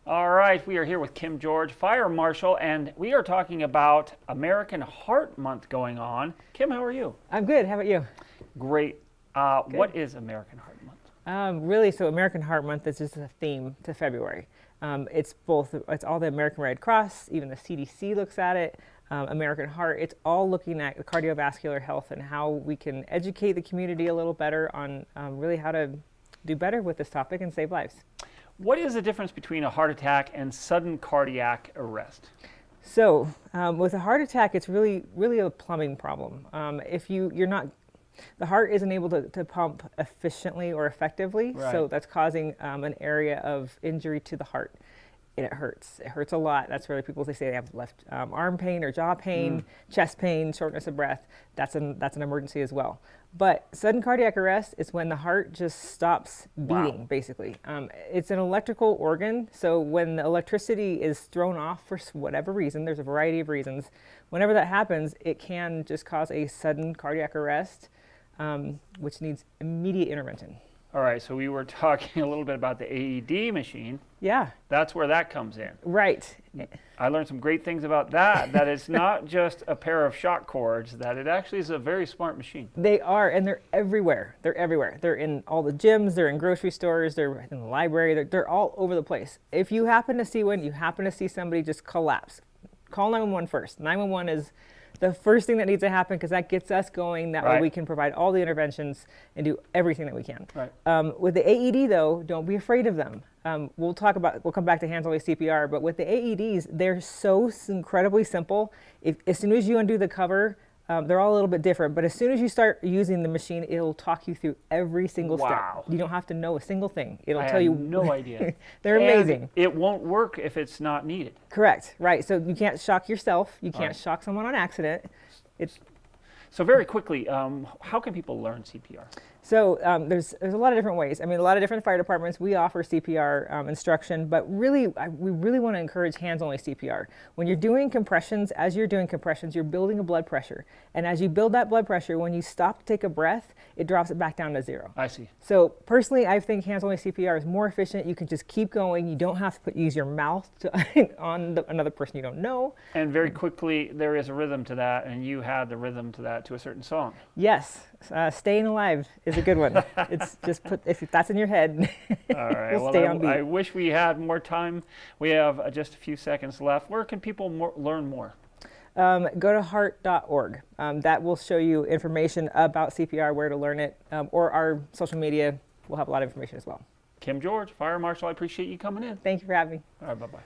All right, we are here with Kim George, Fire Marshal, and we are talking about American Heart Month going on. Kim, how are you? I'm good. How about you? Great. What is American Heart Month? Really, so American Heart Month is just a theme to February. It's all the American Red Cross, even the CDC looks at it, American Heart. It's all looking at cardiovascular health and how we can educate the community a little better on really how to do better with this topic and save lives. What is the difference between a heart attack and sudden cardiac arrest? So with a heart attack, it's really a plumbing problem. If you're not, the heart isn't able to pump efficiently or effectively, Right. so that's causing an area of injury to the heart. And it hurts. It hurts a lot. That's where people say they have left arm pain or jaw pain, chest pain, shortness of breath. That's an emergency as well. But sudden cardiac arrest is when the heart just stops beating, basically. It's an electrical organ, so when the electricity is thrown off for whatever reason, there's a variety of reasons, whenever that happens, it can just cause a sudden cardiac arrest, which needs immediate intervention. All right, so we were talking a little bit about the AED machine. Yeah. That's where that comes in. Right. I learned some great things about that, that it's not just a pair of shock cords, that it actually is a very smart machine. They are, and they're everywhere. They're everywhere. They're in all the gyms, they're in grocery stores, they're in the library, they're all over the place. If you happen to see one, you happen to see somebody just collapse, call 911 first. 911 is the first thing that needs to happen because that gets us going. That way we can provide all the interventions and do everything that we can. Right. With the AED though, don't be afraid of them. We'll come back to hands-only CPR, but with the AEDs, they're so incredibly simple. As soon as you undo the cover, they're all a little bit different, but as soon as you start using the machine, it'll talk you through every single step. You don't have to know a single thing. It'll tell you. No idea. They're amazing. It won't work if it's not needed. Correct. Right. So you can't shock yourself. You can't shock someone on accident. So very quickly, how can people learn CPR? So there's a lot of different ways. I mean, a lot of different fire departments, we offer CPR instruction, but really, we really want to encourage hands-only CPR. When you're doing compressions, as you're doing compressions, you're building a blood pressure. And as you build that blood pressure, when you stop to take a breath, it drops it back down to zero. I see. So personally, I think hands-only CPR is more efficient. You can just keep going. You don't have to use your mouth on another person you don't know. And very quickly, there is a rhythm to that, and you had the rhythm to that to a certain song. Yes. Staying Alive is a good one. It's just if that's in your head, all right. we'll Well, stay on beat. I wish we had more time. We have just a few seconds left. Where can people learn more? Go to heart.org. That will show you information about CPR, where to learn it, or our social media will have a lot of information as well. Kim George, Fire Marshal, I appreciate you coming in. Thank you for having me. All right, bye-bye.